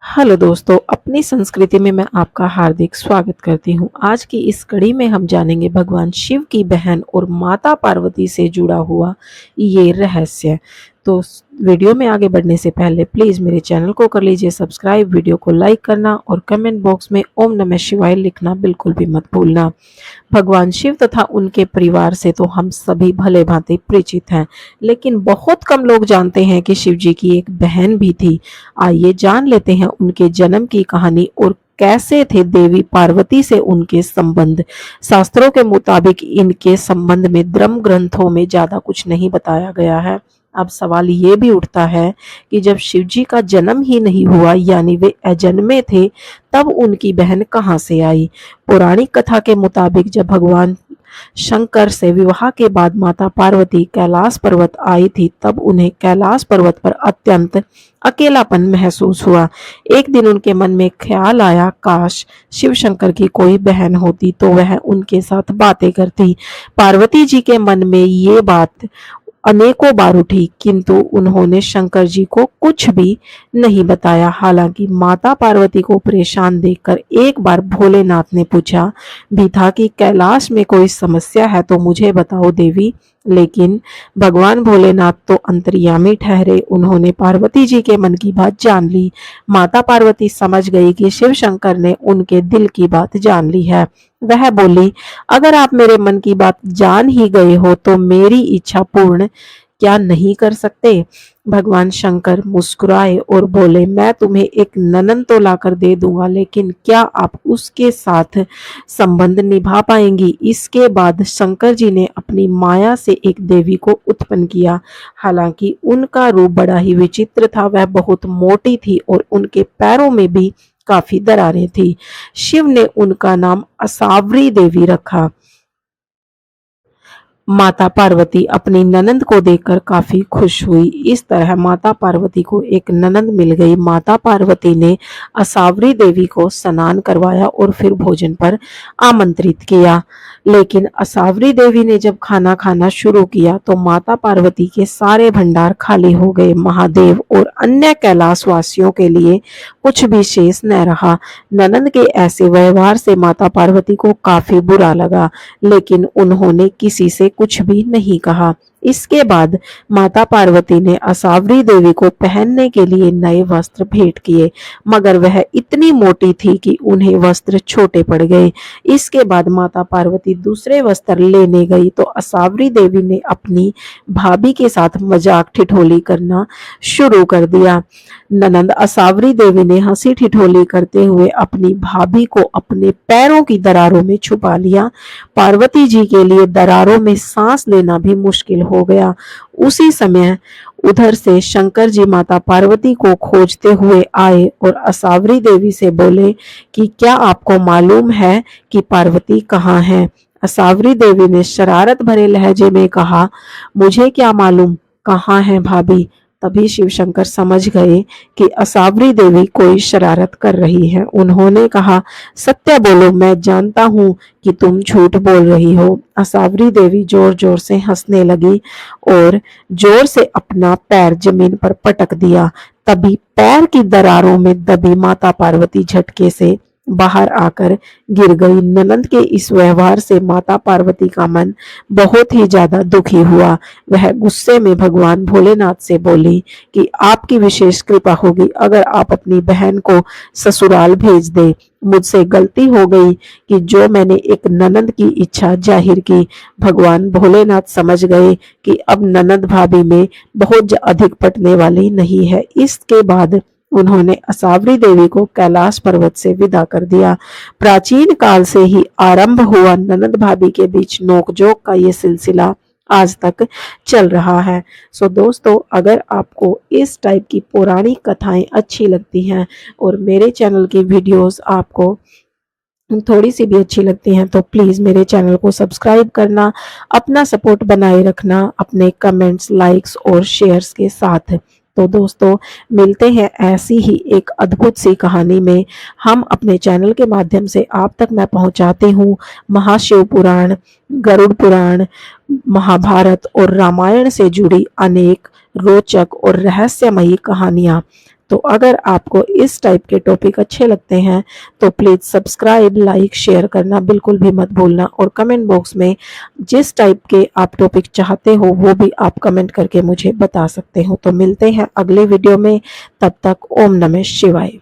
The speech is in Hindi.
हेलो दोस्तों, अपनी संस्कृति में मैं आपका हार्दिक स्वागत करती हूँ। आज की इस कड़ी में हम जानेंगे भगवान शिव की बहन और माता पार्वती से जुड़ा हुआ ये रहस्य। तो वीडियो में आगे बढ़ने से पहले प्लीज़ मेरे चैनल को कर लीजिए सब्सक्राइब, वीडियो को लाइक करना और कमेंट बॉक्स में ओम नमः शिवाय लिखना बिल्कुल भी मत भूलना। भगवान शिव तथा उनके परिवार से तो हम सभी भले भांति परिचित हैं, लेकिन बहुत कम लोग जानते हैं कि शिव जी की एक बहन भी थी। आइए जान लेते हैं उनके जन्म की कहानी और कैसे थे देवी पार्वती से उनके संबंध। शास्त्रों के मुताबिक इनके संबंध में धर्म ग्रंथों में ज्यादा कुछ नहीं बताया गया है। अब सवाल ये भी उठता है कि जब शिव जी का जन्म ही नहीं हुआ, यानी वे अजन्मे थे, तब उनकी बहन कहाँ से आई। पौराणिक कथा के मुताबिक जब भगवान शंकर से विवाह के बाद माता पार्वती कैलाश पर्वत आई थी, तब उन्हें कैलाश पर्वत पर अत्यंत अकेलापन महसूस हुआ। एक दिन उनके मन में ख्याल आया, काश शिव शंकर की कोई बहन होती तो वह उनके साथ बातें करती। पार्वती जी के मन में ये बात अनेकों बार उठी, किंतु उन्होंने शंकर जी को कुछ भी नहीं बताया। हालांकि माता पार्वती को परेशान देखकर एक बार भोलेनाथ ने पूछा भी था कि कैलाश में कोई समस्या है तो मुझे बताओ देवी। लेकिन भगवान भोलेनाथ तो अंतर्यामी ठहरे, उन्होंने पार्वती जी के मन की बात जान ली। माता पार्वती समझ गई कि शिव शंकर ने उनके दिल की बात जान ली है। वह बोली, अगर आप मेरे मन की बात जान ही गए हो तो मेरी इच्छा पूर्ण क्या नहीं कर सकते। भगवान शंकर मुस्कुराए और बोले, मैं तुम्हें एक ननन तो लाकर दे दूंगा, लेकिन क्या आप उसके साथ संबंध निभा पाएंगी। इसके बाद शंकर जी ने अपनी माया से एक देवी को उत्पन्न किया। हालांकि उनका रूप बड़ा ही विचित्र था, वह बहुत मोटी थी और उनके पैरों में भी काफी दरारें थी। शिव ने उनका नाम असावरी देवी रखा। माता पार्वती अपनी ननंद को देखकर काफी खुश हुई। इस तरह माता पार्वती को एक ननंद मिल गई। माता पार्वती ने असावरी देवी को स्नान करवाया और फिर भोजन पर आमंत्रित किया। लेकिन असावरी देवी ने जब खाना खाना शुरू किया तो माता पार्वती के सारे भंडार खाली हो गए। महादेव और अन्य कैलाशवासियों के लिए कुछ भी शेष न रहा। ननंद के ऐसे व्यवहार से माता पार्वती को काफी बुरा लगा, लेकिन उन्होंने किसी से कुछ भी नहीं कहा। इसके बाद माता पार्वती ने असावरी देवी को पहनने के लिए नए वस्त्र भेंट किए, मगर वह इतनी मोटी थी कि उन्हें वस्त्र छोटे पड़ गए। इसके बाद माता पार्वती दूसरे वस्त्र लेने गई तो असावरी देवी ने अपनी भाभी के साथ मजाक ठिठोली करना शुरू कर दिया। ननंद असावरी देवी ने हंसी ठिठोली करते हुए अपनी भाभी को अपने पैरों की दरारों में छुपा लिया। पार्वती जी के लिए दरारों में सांस लेना भी मुश्किल हो गया। उसी समय उधर से शंकर जी माता पार्वती को खोजते हुए आए और असावरी देवी से बोले कि क्या आपको मालूम है कि पार्वती कहाँ है। असावरी देवी ने शरारत भरे लहजे में कहा, मुझे क्या मालूम कहाँ है भाभी। तभी शिव शंकर समझ गए कि असावरी देवी कोई शरारत कर रही है। उन्होंने कहा, सत्य बोलो, मैं जानता हूँ कि तुम झूठ बोल रही हो। असावरी देवी जोर जोर से हंसने लगी और जोर से अपना पैर जमीन पर पटक दिया। तभी पैर की दरारों में दबी माता पार्वती झटके से बाहर आकर गिर गई। ननंद के इस व्यवहार से माता पार्वती का मन बहुत ही ज्यादा दुखी हुआ। वह गुस्से में भगवान भोलेनाथ से बोली कि आपकी विशेष कृपा होगी अगर आप अपनी बहन को ससुराल भेज दे। मुझसे गलती हो गई कि जो मैंने एक ननंद की इच्छा जाहिर की। भगवान भोलेनाथ समझ गए कि अब ननंद भाभी में बहुत अधिक पटने वाली नहीं है। इसके बाद उन्होंने असावरी देवी को कैलाश पर्वत से विदा कर दिया। प्राचीन काल से ही आरंभ हुआ ननंद भाभी के बीच नोकझोंक का ये सिलसिला आज तक चल रहा है। सो दोस्तों, अगर आपको इस टाइप की पौराणिक कथाएं अच्छी लगती हैं और मेरे चैनल की वीडियोस आपको थोड़ी सी भी अच्छी लगती हैं तो प्लीज़ मेरे चैनल को सब्सक्राइब करना, अपना सपोर्ट बनाए रखना अपने कमेंट्स, लाइक्स और शेयर्स के साथ। तो दोस्तों, मिलते हैं ऐसी ही एक अद्भुत सी कहानी में। हम अपने चैनल के माध्यम से आप तक मैं पहुंचाती हूँ महाशिव पुराण, गरुड़ पुराण, महाभारत और रामायण से जुड़ी अनेक रोचक और रहस्यमयी कहानियाँ। तो अगर आपको इस टाइप के टॉपिक अच्छे लगते हैं तो प्लीज़ सब्सक्राइब, लाइक, शेयर करना बिल्कुल भी मत भूलना और कमेंट बॉक्स में जिस टाइप के आप टॉपिक चाहते हो वो भी आप कमेंट करके मुझे बता सकते हो। तो मिलते हैं अगले वीडियो में, तब तक ओम नमः शिवाय।